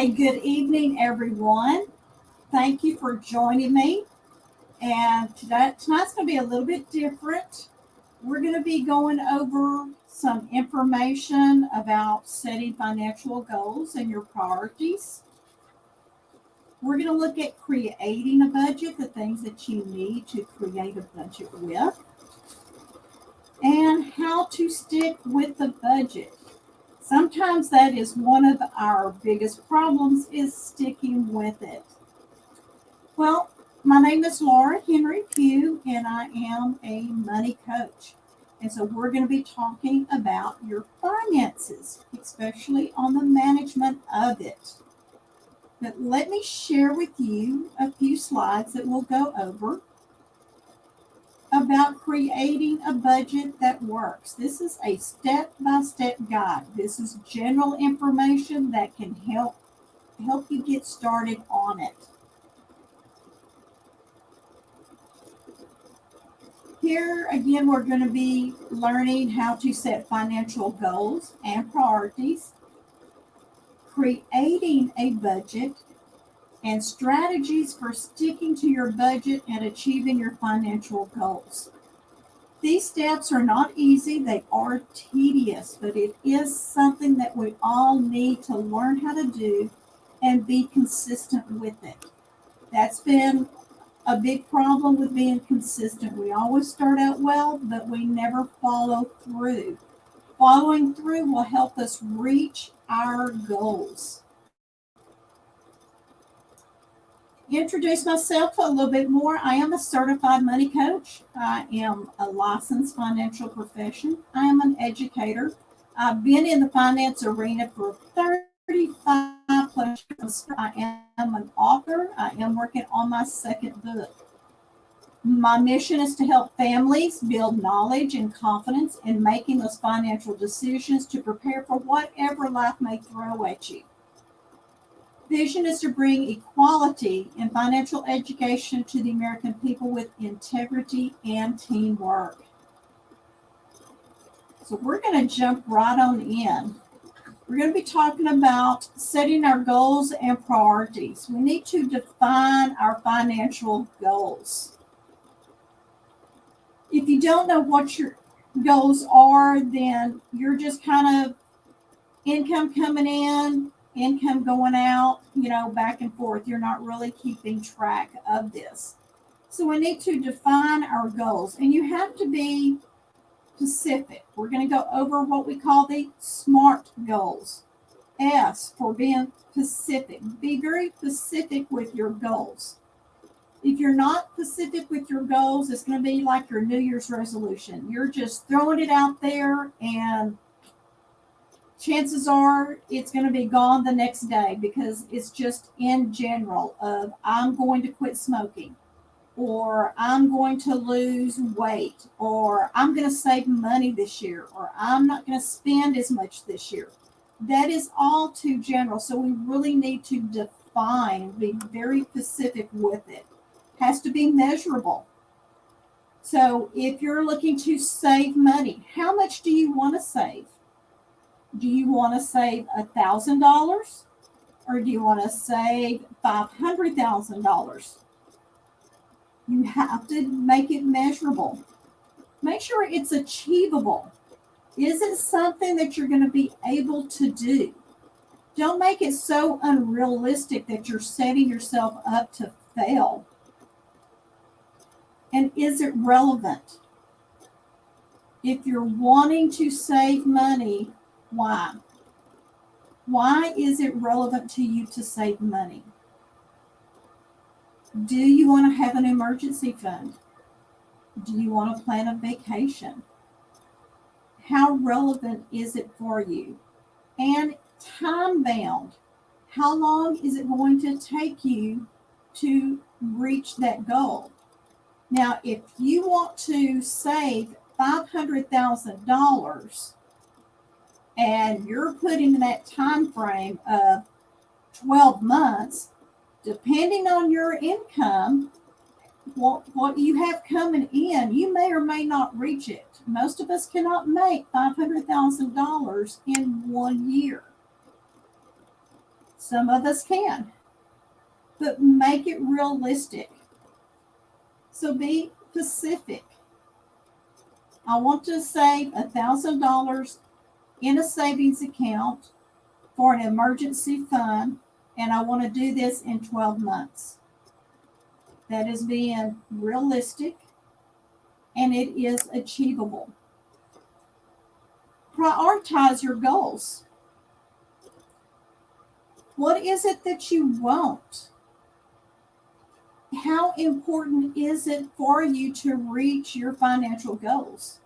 Hey, good evening, everyone. Thank you for joining me. And tonight's going to be a little bit different. We're going to be going over some information about setting financial goals and your priorities. We're going to look at creating a budget, the things that you need to create a budget with, and how to stick with the budget. Sometimes that is one of our biggest problems is sticking with it. Well, my name is Laura Henry-Pugh, and I am a money coach. And so we're going to be talking about your finances, especially on the management of it. But let me share with you a few slides that we'll go over about creating a budget that works. This is a step-by-step guide. This is general information that can help you get started on it. Here again, we're going to be learning how to set financial goals and priorities, creating a budget, and strategies for sticking to your budget and achieving your financial goals. These steps are not easy, they are tedious, but it is something that we all need to learn how to do and be consistent with it. That's been a big problem with being consistent. We always start out well, but we never follow through. Following through will help us reach our goals. Introduce myself a little bit more. I am a certified money coach. I am a licensed financial profession. I am an educator. I've been in the finance arena for 35 plus years. I am an author. I am working on my second book. My mission is to help families build knowledge and confidence in making those financial decisions to prepare for whatever life may throw at you. Vision is to bring equality in financial education to the American people with integrity and teamwork. So we're going to jump right on in. We're going to be talking about setting our goals and priorities. We need to define our financial goals. If you don't know what your goals are, then you're just kind of income coming in, income going out, back and forth. You're not really keeping track of this. So we need to define our goals, and you have to be specific. We're going to go over what we call the SMART goals. S for being specific. Be very specific with your goals. If you're not specific with your goals, it's going to be like your New Year's resolution. You're just throwing it out there, and chances are it's going to be gone the next day because it's just in general of I'm going to quit smoking, or I'm going to lose weight, or I'm going to save money this year, or I'm not going to spend as much this year. That is all too general. So we really need to define and be very specific with it. Has to be measurable. So if you're looking to save money, how much do you want to save? Do you want to save $1,000, or do you want to save $500,000? You have to make it measurable. Make sure it's achievable. Is it something that you're going to be able to do? Don't make it so unrealistic that you're setting yourself up to fail. And is it relevant? If you're wanting to save money, why? Why is it relevant to you to save money? Do you want to have an emergency fund? Do you want to plan a vacation? How relevant is it for you? And time bound. How long is it going to take you to reach that goal? Now, if you want to save $500,000 and you're putting that time frame of 12 months, depending on your income, what you have coming in, you may or may not reach it. Most of us cannot make $500,000 in 1 year. Some of us can, but make it realistic. So be specific. I want to save $1,000 in a savings account for an emergency fund, and I want to do this in 12 months. That is being realistic, and it is achievable. Prioritize your goals. What is it that you want? How important is it for you to reach your financial goals?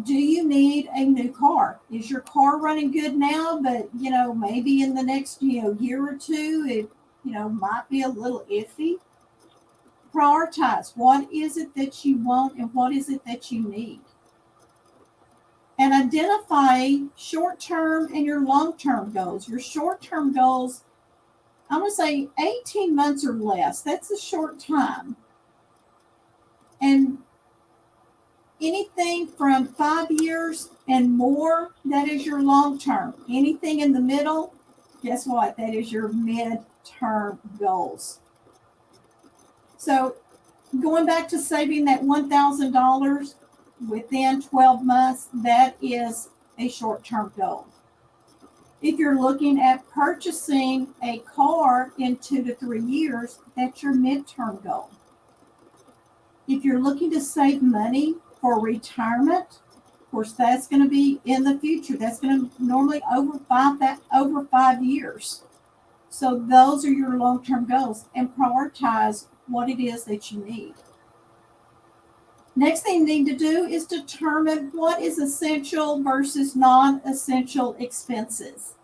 Do you need a new car? Is your car running good now, but maybe in the next year or two it might be a little iffy? Prioritize. What is it that you want and what is it that you need? And identify short-term and your long-term goals. Your short-term goals, I'm going to say 18 months or less. That's a short time. And anything from 5 years and more, that is your long-term. Anything in the middle, guess what? That is your mid-term goals. So going back to saving that $1,000 within 12 months, that is a short-term goal. If you're looking at purchasing a car in 2 to 3 years, that's your midterm goal. If you're looking to save money for retirement, of course, that's going to be in the future. That's going to normally over 5 years. So those are your long-term goals, and prioritize what it is that you need. Next thing you need to do is determine what is essential versus non-essential expenses.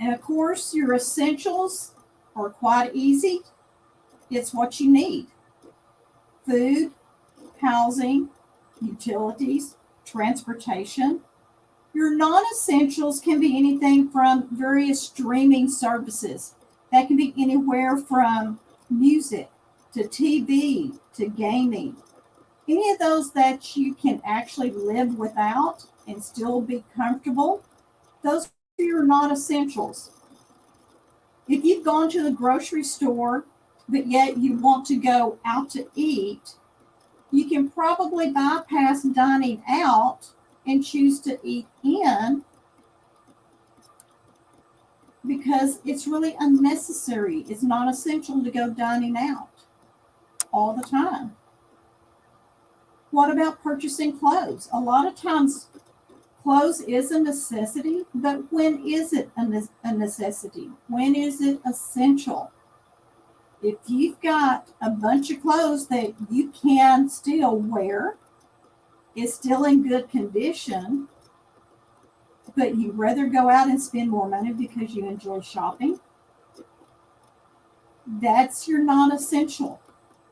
And of course, your essentials are quite easy. It's what you need. Food, housing, utilities, transportation. Your non-essentials can be anything from various streaming services. That can be anywhere from music to TV to gaming. Any of those that you can actually live without and still be comfortable, those are your non-essentials. If you've gone to the grocery store, but yet you want to go out to eat, you can probably bypass dining out and choose to eat in, because it's really unnecessary. It's not essential to go dining out all the time. What about purchasing clothes? A lot of times clothes is a necessity, but when is it a necessity? When is it essential? If you've got a bunch of clothes that you can still wear, it's still in good condition, but you'd rather go out and spend more money because you enjoy shopping, that's your non-essential.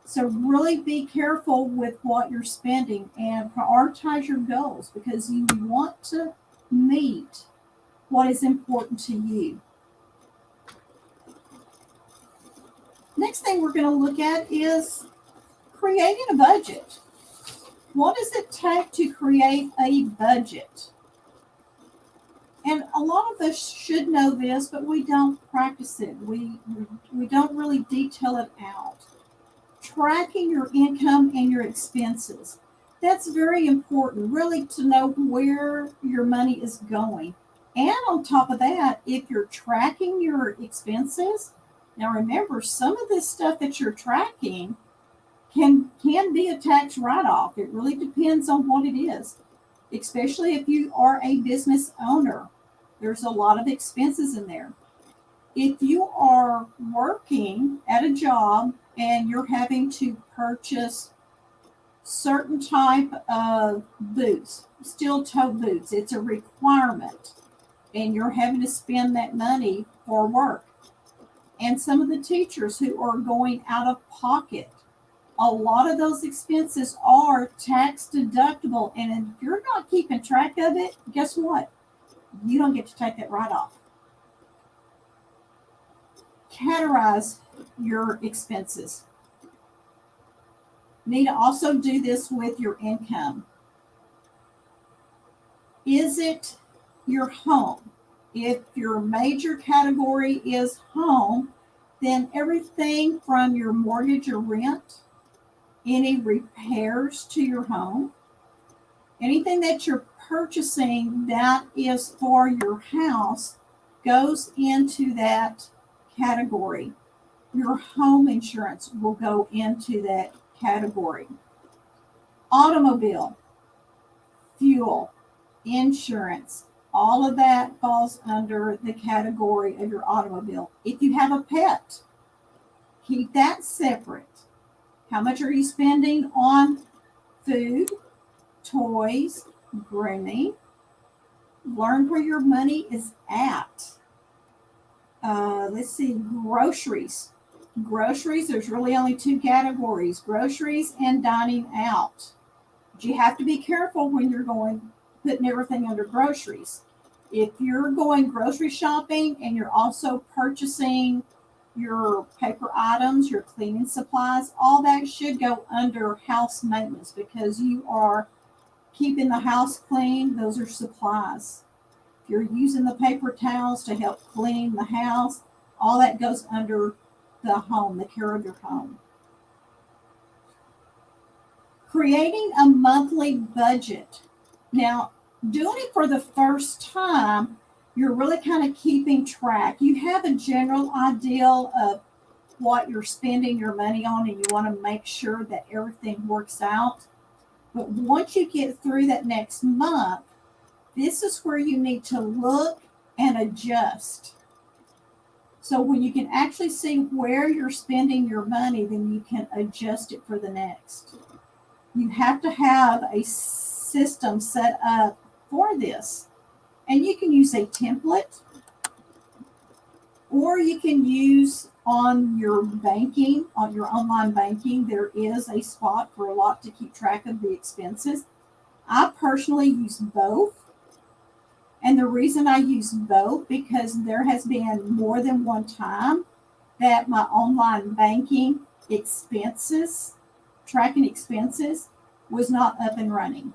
So really be careful with what you're spending and prioritize your goals, because you want to meet what is important to you. Next thing we're going to look at is creating a budget. What does it take to create a budget? And a lot of us should know this, but we don't practice it. We don't really detail it out. Tracking your income and your expenses. That's very important, really, to know where your money is going. And on top of that, if you're tracking your expenses, now remember, some of this stuff that you're tracking can be a tax write-off. It really depends on what it is, especially if you are a business owner. There's a lot of expenses in there. If you are working at a job and you're having to purchase certain type of boots, steel-toe boots, it's a requirement, and you're having to spend that money for work. And some of the teachers who are going out of pocket, a lot of those expenses are tax deductible. And if you're not keeping track of it, guess what? You don't get to take that write-off. Categorize your expenses. You need to also do this with your income. Is it your home? If your major category is home, then everything from your mortgage or rent, any repairs to your home, anything that you're purchasing that is for your house goes into that category. Your home insurance will go into that category. Automobile, fuel, insurance, all of that falls under the category of your automobile. If you have a pet, keep that separate. How much are you spending on food, toys, grooming? Learn where your money is at. Let's see, groceries. Groceries, there's really only two categories, groceries and dining out. But you have to be careful when you're putting everything under groceries. If you're going grocery shopping and you're also purchasing your paper items, your cleaning supplies, all that should go under house maintenance because you are keeping the house clean. Those are supplies. If you're using the paper towels to help clean the house, all that goes under the home, the care of your home. Creating a monthly budget. Now, doing it for the first time, you're really kind of keeping track. You have a general idea of what you're spending your money on, and you want to make sure that everything works out. But once you get through that next month, this is where you need to look and adjust. So when you can actually see where you're spending your money, then you can adjust it for the next. You have to have a system set up for this. And you can use a template, or you can use on your banking, on your online banking, there is a spot for a lot to keep track of the expenses. I personally use both. And the reason I use both, because there has been more than one time that my online banking expenses, tracking expenses, was not up and running,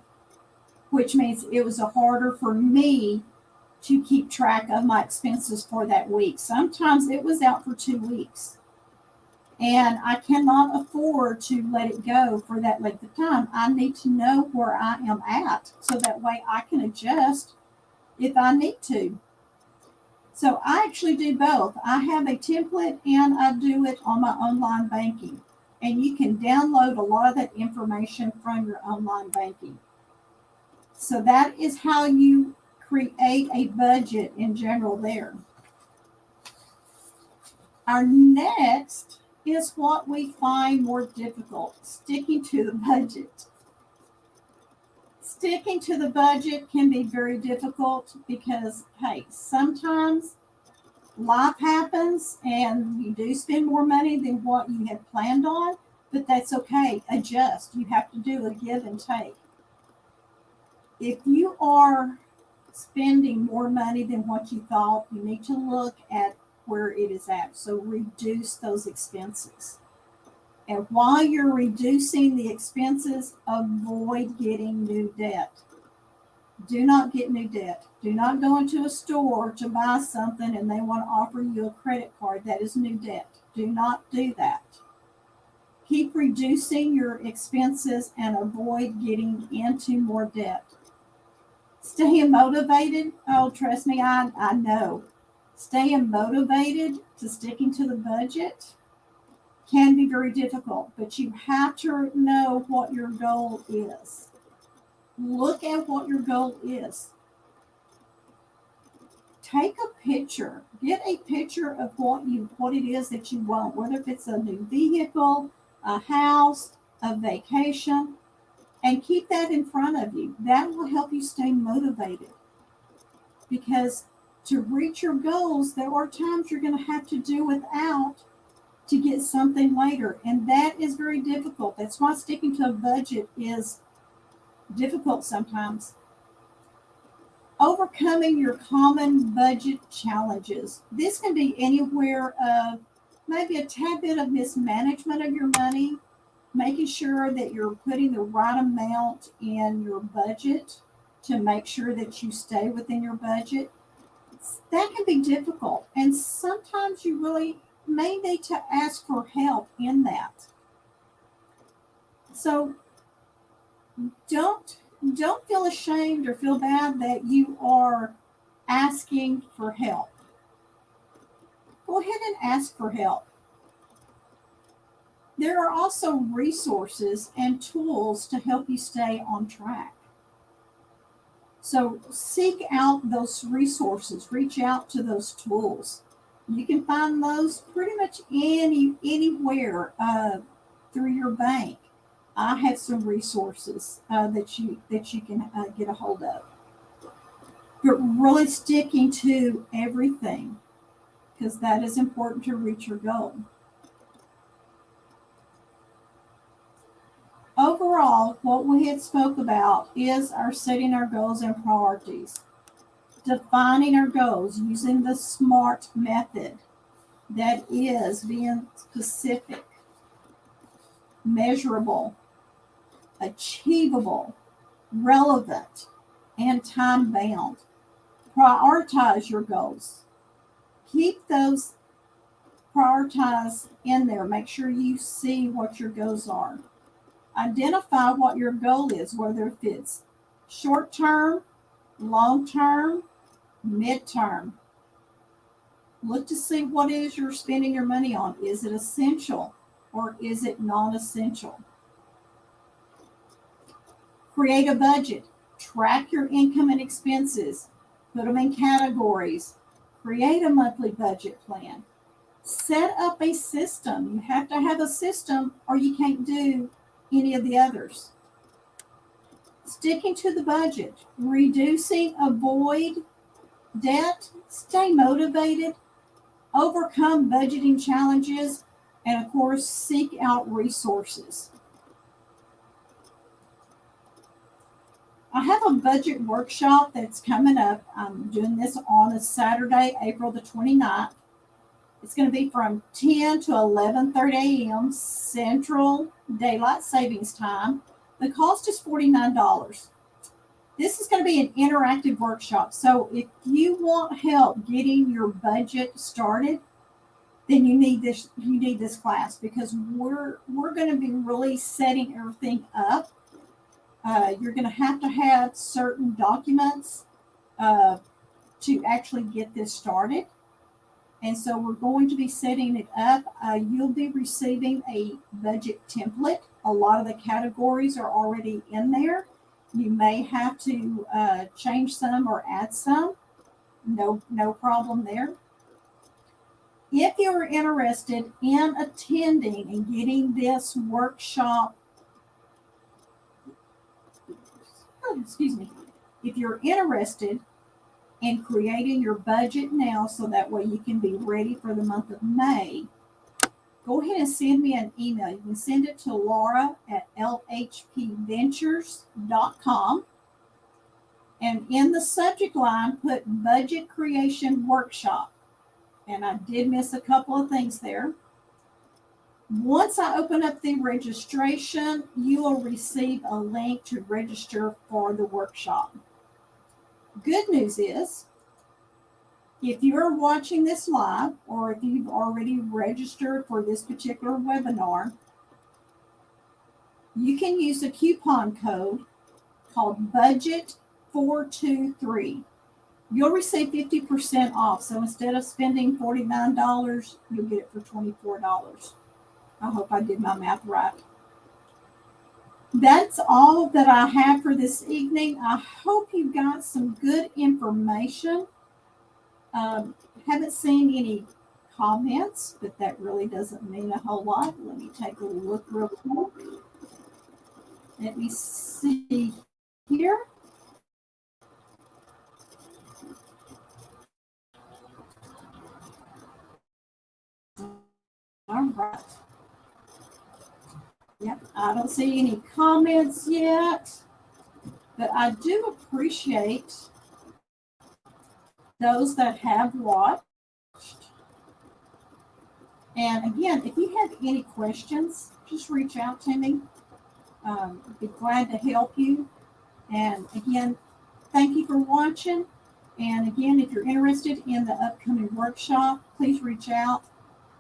which means it was harder for me to keep track of my expenses for that week. Sometimes it was out for 2 weeks. And I cannot afford to let it go for that length of time. I need to know where I am at so that way I can adjust if I need to. So I actually do both. I have a template and I do it on my online banking. And you can download a lot of that information from your online banking. So that is how you create a budget in general there. Our next is what we find more difficult, sticking to the budget. Sticking to the budget can be very difficult because, hey, sometimes life happens and you do spend more money than what you had planned on, but that's okay. Adjust. You have to do a give and take. If you are spending more money than what you thought, you need to look at where it is at. So reduce those expenses. And while you're reducing the expenses, avoid getting new debt. Do not get new debt. Do not go into a store to buy something and they want to offer you a credit card. That is new debt. Do not do that. Keep reducing your expenses and avoid getting into more debt. Staying motivated. Oh, trust me, I know. Staying motivated to sticking to the budget can be very difficult, but you have to know what your goal is. Look at what your goal is. Take a picture. Get a picture of what it is that you want, whether if it's a new vehicle, a house, a vacation, and keep that in front of you. That will help you stay motivated. Because to reach your goals, there are times you're going to have to do without to get something later. And that is very difficult. That's why sticking to a budget is difficult sometimes. Overcoming your common budget challenges. This can be anywhere of maybe a tad bit of mismanagement of your money, making sure that you're putting the right amount in your budget to make sure that you stay within your budget. that can be difficult. And sometimes you really may need to ask for help in that. So don't feel ashamed or feel bad that you are asking for help. Go ahead and ask for help. There are also resources and tools to help you stay on track. So seek out those resources, reach out to those tools. You can find those pretty much anywhere through your bank. I have some resources that you can get a hold of. But really sticking to everything, because that is important to reach your goal. Overall, what we had spoke about is our setting our goals and priorities, defining our goals using the SMART method, that is being specific, measurable, achievable, relevant, and time bound. Prioritize your goals. Keep those prioritized in there. Make sure you see what your goals are. Identify what your goal is, whether it fits short term, long term, mid-term. Look to see what it is you're spending your money on. Is it essential or is it non-essential? Create a budget. Track your income and expenses. Put them in categories. Create a monthly budget plan. Set up a system. You have to have a system or you can't do any of the others. Sticking to the budget. Reducing, avoid debt. Stay motivated. Overcome budgeting challenges. And of course, seek out resources. I have a budget workshop that's coming up. I'm doing this on a Saturday, April the 29th. It's going to be from 10 to 11:30 a.m. Central Daylight Savings Time. The cost is $49. This is going to be an interactive workshop. So if you want help getting your budget started, then you need this class, because we're going to be really setting everything up. You're going to have certain documents to actually get this started. And so we're going to be setting it up. You'll be receiving a budget template. A lot of the categories are already in there. You may have to change some or add some. No problem there. If you're interested in attending and getting this workshop, if you're interested in creating your budget now so that way you can be ready for the month of May, go ahead and send me an email. You can send it to laura@lhpventures.com. And in the subject line, put budget creation workshop. And I did miss a couple of things there. Once I open up the registration, you will receive a link to register for the workshop. Good news is, if you're watching this live, or if you've already registered for this particular webinar, you can use a coupon code called Budget423. You'll receive 50% off. So instead of spending $49, you'll get it for $24. I hope I did my math right. That's all that I have for this evening. I hope you got some good information. Haven't seen any comments, but that really doesn't mean a whole lot. Let me take a look real quick. Let me see here. All right. Yep, I don't see any comments yet, but I do appreciate those that have watched. And again, if you have any questions, just reach out to me. I'd be glad to help you. And again, thank you for watching. And again, if you're interested in the upcoming workshop, please reach out.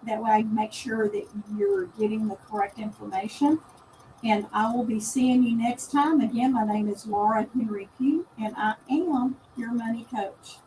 That way I can make sure that you're getting the correct information. And I will be seeing you next time. Again, my name is Laura Henry-Pugh, and I am your money coach.